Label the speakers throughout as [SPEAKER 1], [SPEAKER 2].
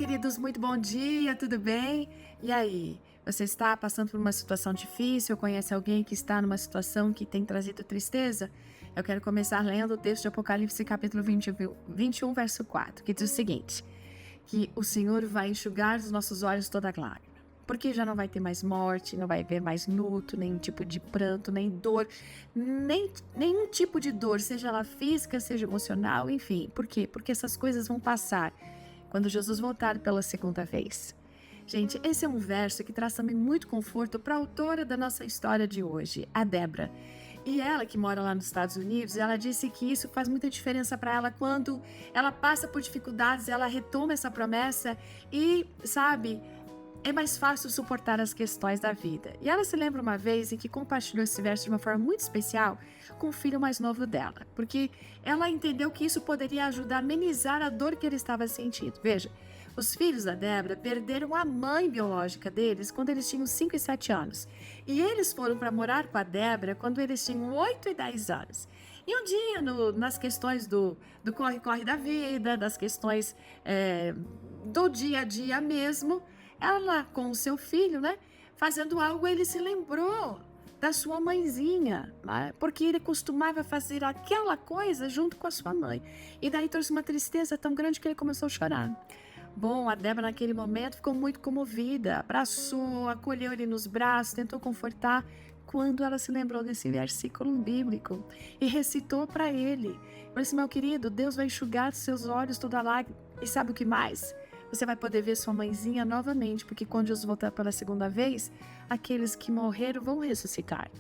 [SPEAKER 1] queridos, muito bom dia, tudo bem? E aí, você está passando por uma situação difícil? Conhece alguém que está numa situação que tem trazido tristeza? Eu quero começar lendo o texto de Apocalipse, capítulo 21, verso 4, que diz o seguinte: que o Senhor vai enxugar dos nossos olhos toda lágrima. Porque já não vai ter mais morte, não vai haver mais luto, nenhum tipo de pranto, nem dor, nenhum tipo de dor, seja ela física, seja emocional, enfim. Por quê? Porque essas coisas vão passar quando Jesus voltar pela segunda vez. Gente, esse é um verso que traz também muito conforto para a autora da nossa história de hoje, a Débora. E ela, que mora lá nos Estados Unidos, ela disse que isso faz muita diferença para ela quando ela passa por dificuldades, ela retoma essa promessa e, sabe, é mais fácil suportar as questões da vida. E ela se lembra uma vez em que compartilhou esse verso de uma forma muito especial com o filho mais novo dela, porque ela entendeu que isso poderia ajudar a amenizar a dor que ele estava sentindo. Veja, os filhos da Débora perderam a mãe biológica deles quando eles tinham 5 e 7 anos. E eles foram para morar com a Débora quando eles tinham 8 e 10 anos. E um dia, nas questões do corre-corre da vida, das questões do dia a dia mesmo, ela com o seu filho, né, fazendo algo, ele se lembrou da sua mãezinha, né, porque ele costumava fazer aquela coisa junto com a sua mãe. E daí trouxe uma tristeza tão grande que ele começou a chorar. Bom, a Débora naquele momento ficou muito comovida, abraçou, acolheu ele nos braços, tentou confortar, quando ela se lembrou desse versículo bíblico e recitou para ele. Falou assim: meu querido, Deus vai enxugar dos seus olhos toda lágrima. E sabe o que mais? Você vai poder ver sua mãezinha novamente, porque quando Jesus voltar pela segunda vez, aqueles que morreram vão ressuscitar.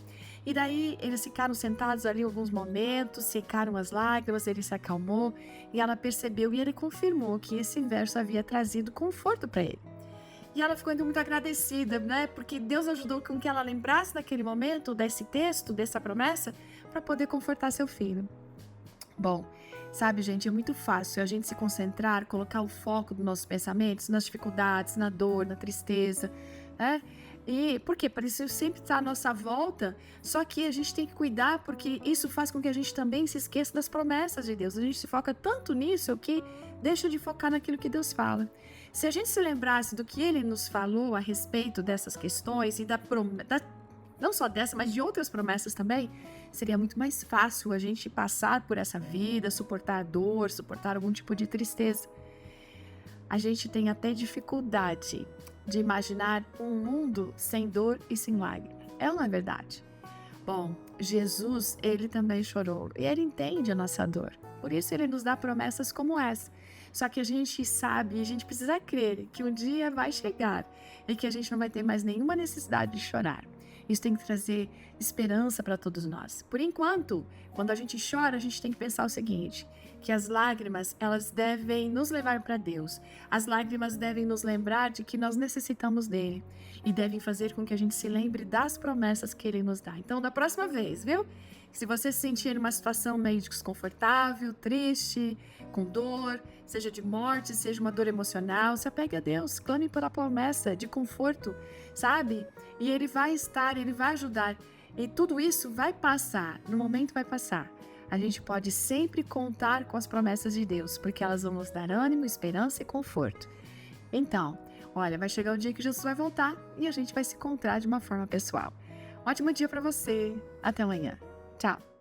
[SPEAKER 1] E daí eles ficaram sentados ali alguns momentos, secaram as lágrimas, ele se acalmou e ela percebeu e ele confirmou que esse verso havia trazido conforto para ele. E ela ficou muito agradecida, né? Porque Deus ajudou com que ela lembrasse naquele momento desse texto, dessa promessa, para poder confortar seu filho. Bom, sabe, gente, é muito fácil a gente se concentrar, colocar o foco dos nossos pensamentos nas dificuldades, na dor, na tristeza, né? E por quê? Para isso sempre estar à nossa volta, só que a gente tem que cuidar, porque isso faz com que a gente também se esqueça das promessas de Deus. A gente se foca tanto nisso que deixa de focar naquilo que Deus fala. Se a gente se lembrasse do que Ele nos falou a respeito dessas questões e não só dessa, mas de outras promessas também, seria muito mais fácil a gente passar por essa vida, suportar a dor, suportar algum tipo de tristeza. A gente tem até dificuldade de imaginar um mundo sem dor e sem lágrimas. É ou não é verdade? Bom, Jesus, ele também chorou e ele entende a nossa dor. Por isso ele nos dá promessas como essa. Só que a gente sabe, a gente precisa crer que um dia vai chegar e que a gente não vai ter mais nenhuma necessidade de chorar. Isso tem que trazer esperança para todos nós. Por enquanto, quando a gente chora, a gente tem que pensar o seguinte: que as lágrimas, elas devem nos levar para Deus. As lágrimas devem nos lembrar de que nós necessitamos dele e devem fazer com que a gente se lembre das promessas que ele nos dá. Então, da próxima vez, viu? Se você se sentir numa situação meio desconfortável, triste, com dor, seja de morte, seja uma dor emocional, se apegue a Deus, clame por a promessa de conforto, sabe? E ele vai ajudar. E tudo isso vai passar, no momento vai passar. A gente pode sempre contar com as promessas de Deus, porque elas vão nos dar ânimo, esperança e conforto. Então, olha, vai chegar o dia que Jesus vai voltar e a gente vai se encontrar de uma forma pessoal. Ótimo dia para você. Até amanhã. Tchau.